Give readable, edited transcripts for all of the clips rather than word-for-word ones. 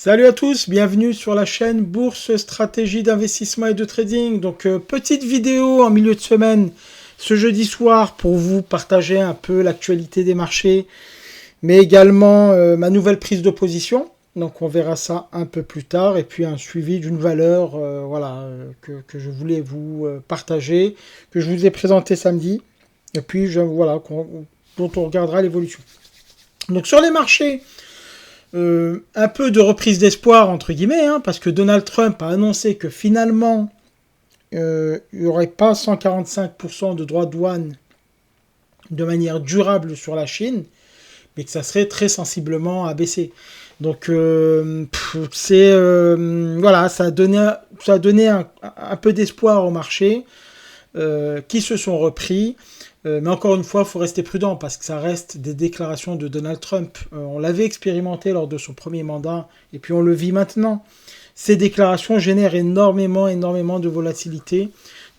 Salut à tous, bienvenue sur la chaîne Bourse, Stratégie d'investissement et de trading. Donc petite vidéo en milieu de semaine ce jeudi soir pour vous partager un peu l'actualité des marchés, mais également ma nouvelle prise de position. Donc on verra ça un peu plus tard et puis un suivi d'une valeur que je voulais vous partager, que je vous ai présenté samedi et puis dont on regardera l'évolution. Donc sur les marchés, un peu de reprise d'espoir, entre guillemets, hein, parce que Donald Trump a annoncé que finalement, il n'y aurait pas 145% de droits de douane de manière durable sur la Chine, mais que ça serait très sensiblement abaissé. Donc, ça a donné un peu d'espoir au marché qui se sont repris. Mais encore une fois, il faut rester prudent parce que ça reste des déclarations de Donald Trump. On l'avait expérimenté lors de son premier mandat et puis on le vit maintenant. Ces déclarations génèrent énormément de volatilité.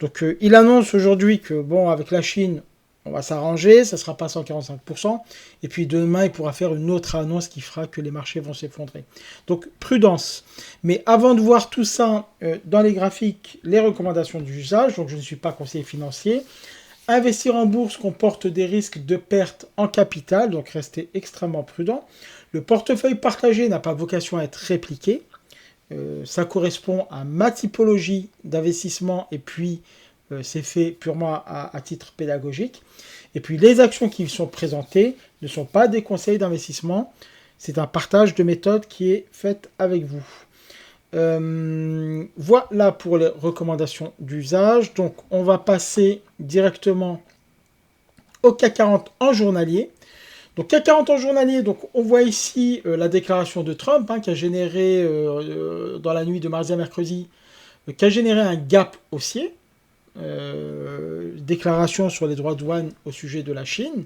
Donc il annonce aujourd'hui que bon, avec la Chine, on va s'arranger, ça ne sera pas 145%. Et puis demain, il pourra faire une autre annonce qui fera que les marchés vont s'effondrer. Donc prudence. Mais avant de voir tout ça dans les graphiques, les recommandations d'usage, donc je ne suis pas conseiller financier. Investir en bourse comporte des risques de perte en capital, donc restez extrêmement prudent. Le portefeuille partagé n'a pas vocation à être répliqué. Ça correspond à ma typologie d'investissement et puis c'est fait purement à titre pédagogique. Et puis les actions qui sont présentées ne sont pas des conseils d'investissement. C'est un partage de méthode qui est fait avec vous. Voilà pour les recommandations d'usage. Donc on va passer directement au CAC 40 en journalier. Donc CAC 40 en journalier, donc on voit ici la déclaration de Trump qui a généré dans la nuit de mardi à mercredi, qui a généré un gap haussier. Déclaration sur les droits de douane au sujet de la Chine.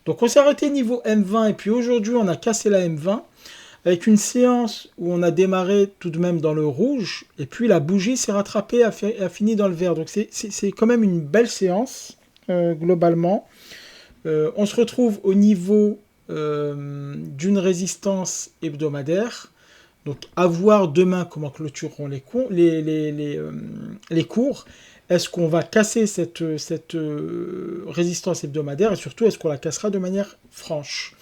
Donc on s'est arrêté niveau M20 et puis aujourd'hui on a cassé la M20 avec une séance où on a démarré tout de même dans le rouge, et puis la bougie s'est rattrapée, a fini dans le vert. Donc c'est quand même une belle séance, globalement. On se retrouve au niveau d'une résistance hebdomadaire. Donc à voir demain comment clôtureront les cours. Est-ce qu'on va casser cette résistance hebdomadaire, et surtout est-ce qu'on la cassera de manière franche?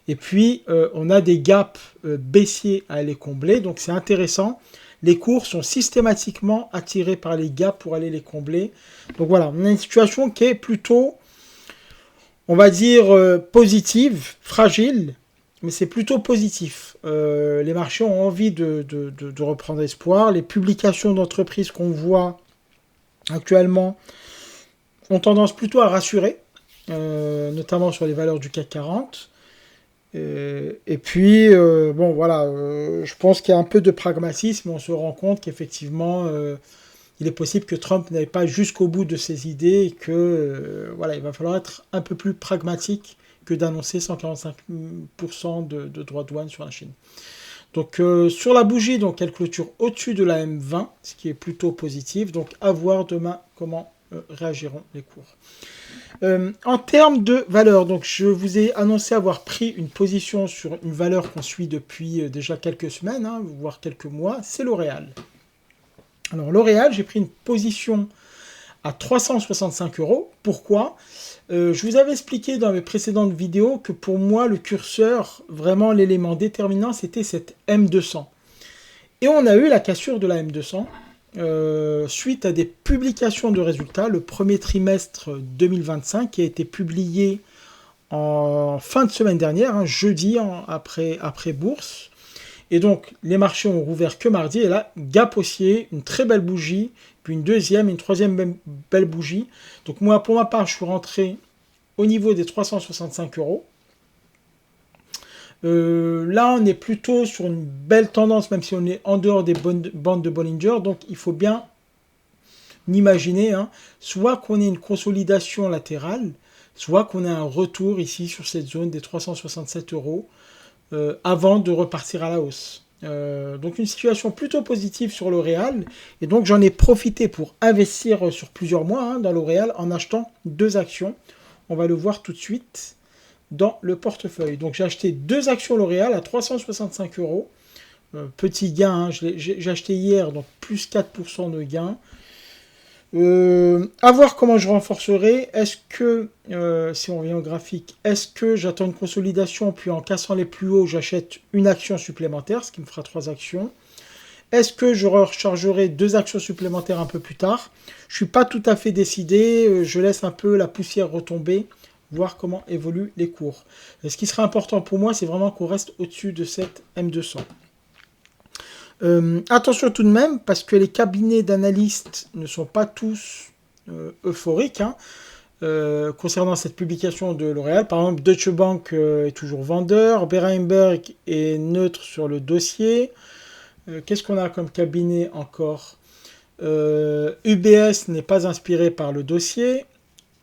Et puis, on a des gaps baissiers à aller combler. Donc, c'est intéressant. Les cours sont systématiquement attirés par les gaps pour aller les combler. Donc, voilà. On a une situation qui est plutôt, on va dire, positive, fragile. Mais c'est plutôt positif. Les marchés ont envie de reprendre espoir. Les publications d'entreprises qu'on voit actuellement ont tendance plutôt à rassurer. Notamment sur les valeurs du CAC 40. Et puis, je pense qu'il y a un peu de pragmatisme. On se rend compte qu'effectivement, il est possible que Trump n'aille pas jusqu'au bout de ses idées et que, il va falloir être un peu plus pragmatique que d'annoncer 145% de droits de douane sur la Chine. Donc, sur la bougie, donc, elle clôture au-dessus de la M20, ce qui est plutôt positif. Donc, à voir demain comment réagiront les cours. En termes de valeur, donc je vous ai annoncé avoir pris une position sur une valeur qu'on suit depuis déjà quelques semaines, voire quelques mois, c'est L'Oréal. Alors L'Oréal, j'ai pris une position à 365 €. Pourquoi ? Je vous avais expliqué dans mes précédentes vidéos que pour moi, le curseur, vraiment l'élément déterminant, c'était cette M200. Et on a eu la cassure de la M200. Suite à des publications de résultats, le premier trimestre 2025 qui a été publié en fin de semaine dernière, jeudi après bourse. Et donc les marchés ont rouvert que mardi, et là, gap haussier, une très belle bougie, puis une deuxième et une troisième belle bougie. Donc moi, pour ma part, je suis rentré au niveau des 365 €. Là, on est plutôt sur une belle tendance, même si on est en dehors des bandes de Bollinger. Donc, il faut bien imaginer, soit qu'on ait une consolidation latérale, soit qu'on ait un retour ici sur cette zone des 367 € avant de repartir à la hausse. Donc, une situation plutôt positive sur L'Oréal. Et donc, j'en ai profité pour investir sur plusieurs mois dans L'Oréal en achetant 2 actions. On va le voir tout de suite dans le portefeuille. Donc j'ai acheté 2 actions L'Oréal à 365 €. Petit gain, hein, j'ai acheté hier, donc plus 4% de gain. À voir comment je renforcerai. Est-ce que, si on revient au graphique, est-ce que j'attends une consolidation, puis en cassant les plus hauts, j'achète une action supplémentaire, ce qui me fera 3 actions. Est-ce que je rechargerai 2 actions supplémentaires un peu plus tard? Je ne suis pas tout à fait décidé. Je laisse un peu la poussière retomber, voir comment évoluent les cours. Et ce qui sera important pour moi, c'est vraiment qu'on reste au-dessus de cette M200. Attention tout de même, parce que les cabinets d'analystes ne sont pas tous euphoriques hein, concernant cette publication de L'Oréal. Par exemple, Deutsche Bank est toujours vendeur, Berenberg est neutre sur le dossier. Qu'est-ce qu'on a comme cabinet encore? UBS n'est pas inspiré par le dossier.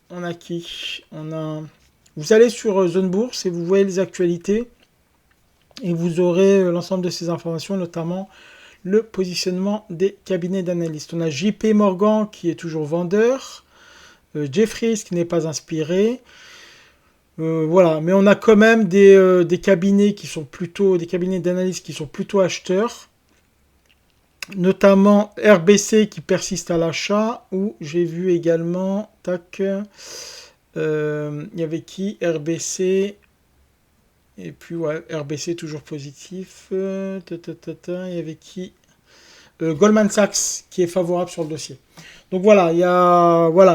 On a qui? Vous allez sur Zone Bourse et vous voyez les actualités. Et vous aurez l'ensemble de ces informations, notamment le positionnement des cabinets d'analystes. On a JP Morgan qui est toujours vendeur, Jefferies qui n'est pas inspiré. Voilà, mais on a quand même des cabinets qui sont plutôt, des cabinets d'analyse qui sont plutôt acheteurs, notamment RBC qui persiste à l'achat, ou j'ai vu également, tac, il y avait qui? RBC, et puis ouais, RBC toujours positif, il y avait qui? Goldman Sachs qui est favorable sur le dossier. Donc voilà,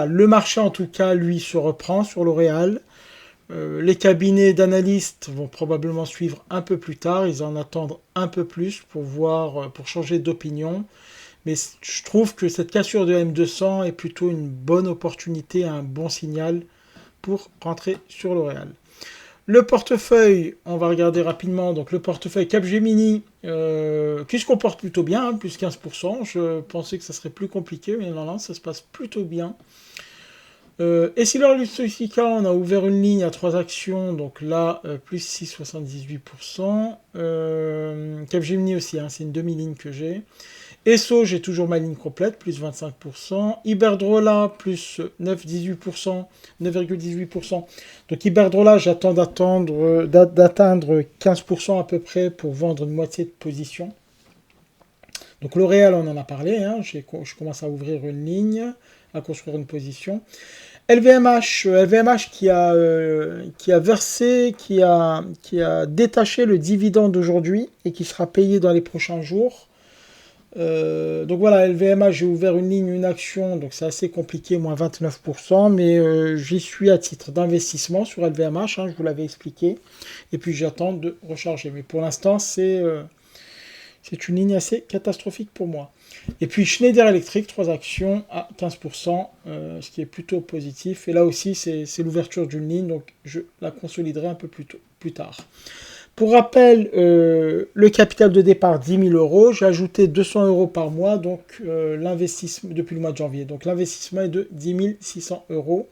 le marché en tout cas, lui, se reprend sur L'Oréal. Les cabinets d'analystes vont probablement suivre un peu plus tard. Ils en attendent un peu plus pour changer d'opinion. Mais je trouve que cette cassure de M200 est plutôt une bonne opportunité, un bon signal pour rentrer sur L'Oréal. Le portefeuille, on va regarder rapidement. Donc le portefeuille Capgemini qui se comporte plutôt bien, hein, plus 15%. Je pensais que ça serait plus compliqué, mais non, ça se passe plutôt bien. Essilor Luxottica, on a ouvert une ligne à 3 actions, donc là, plus 6,78%. Capgemini aussi, hein, c'est une demi-ligne que j'ai. Esso, j'ai toujours ma ligne complète, plus 25%. Iberdrola, plus 9,18%. Donc Iberdrola, j'attends d'atteindre 15% à peu près pour vendre une moitié de position. Donc L'Oréal, on en a parlé, hein, je commence à ouvrir une ligne, à construire une position. LVMH qui a versé, qui a détaché le dividende d'aujourd'hui et qui sera payé dans les prochains jours. Donc voilà, LVMH, j'ai ouvert une ligne, une action, donc c'est assez compliqué, moins 29%, mais j'y suis à titre d'investissement sur LVMH, hein, je vous l'avais expliqué, et puis j'attends de recharger. Mais pour l'instant, c'est une ligne assez catastrophique pour moi. Et puis Schneider Electric, 3 actions à 15%, ce qui est plutôt positif. Et là aussi, c'est l'ouverture d'une ligne, donc je la consoliderai un peu plus tard. Pour rappel, le capital de départ, 10 000 euros. J'ai ajouté 200 euros par mois, donc l'investissement depuis le mois de janvier. Donc l'investissement est de 10 600 euros.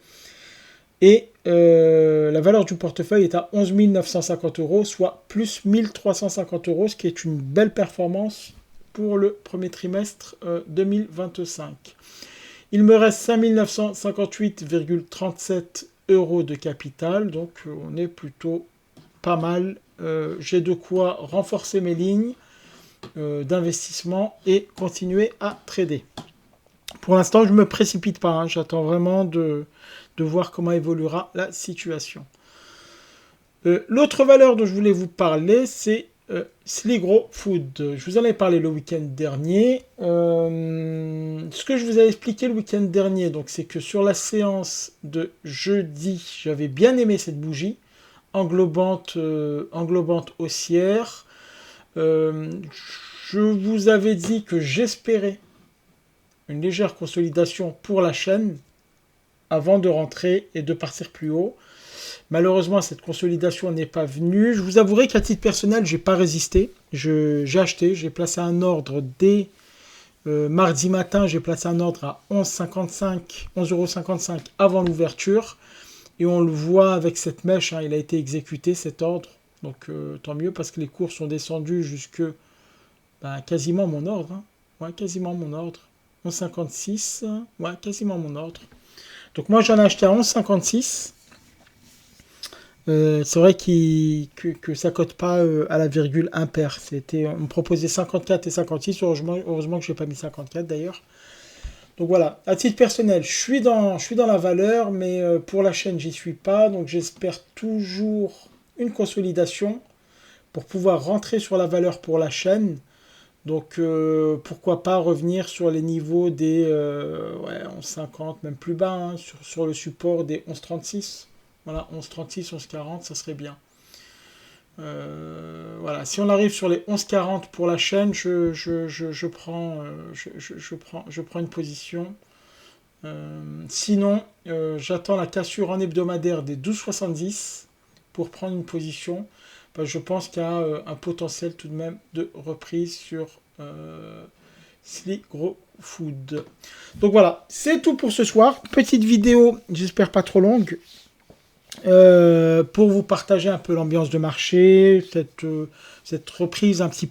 Et la valeur du portefeuille est à 11 950 euros, soit plus 1350 euros, ce qui est une belle performance pour le premier trimestre 2025. Il me reste 5 958,37 euros de capital, donc on est plutôt pas mal. J'ai de quoi renforcer mes lignes d'investissement et continuer à trader. Pour l'instant, je ne me précipite pas, hein, j'attends vraiment de voir comment évoluera la situation. L'autre valeur dont je voulais vous parler, c'est Sligro Food. Je vous en ai parlé le week-end dernier. Ce que je vous avais expliqué le week-end dernier, donc, c'est que sur la séance de jeudi, j'avais bien aimé cette bougie englobante haussière. Je vous avais dit que j'espérais une légère consolidation pour la chaîne avant de rentrer et de partir plus haut. Malheureusement, cette consolidation n'est pas venue. Je vous avouerai qu'à titre personnel, je n'ai pas résisté. J'ai acheté, j'ai placé un ordre dès mardi matin. J'ai placé un ordre à 11,55 € avant l'ouverture. Et on le voit avec cette mèche, hein, il a été exécuté cet ordre. Donc tant mieux parce que les cours sont descendus jusque quasiment mon ordre. Hein. Ouais, quasiment mon ordre. 11,56, ouais, quasiment mon ordre. Donc moi j'en ai acheté à 11,56. C'est vrai que ça cote pas à la virgule impair. On me proposait 54 et 56. Heureusement que je n'ai pas mis 54 d'ailleurs. Donc voilà, à titre personnel, je suis dans la valeur, mais pour la chaîne, j'y suis pas. Donc j'espère toujours une consolidation pour pouvoir rentrer sur la valeur pour la chaîne. Donc pourquoi pas revenir sur les niveaux des 11,50, même plus bas, hein, sur le support des 11,36. Voilà, 11,36, 11,40, ça serait bien. Voilà, si on arrive sur les 11,40 pour la chaîne, je prends une position. Sinon, j'attends la cassure en hebdomadaire des 12,70 pour prendre une position. Je pense qu'il y a un potentiel tout de même de reprise sur Sligro Food. Donc voilà, c'est tout pour ce soir. Petite vidéo, j'espère pas trop longue, pour vous partager un peu l'ambiance de marché, cette reprise un petit peu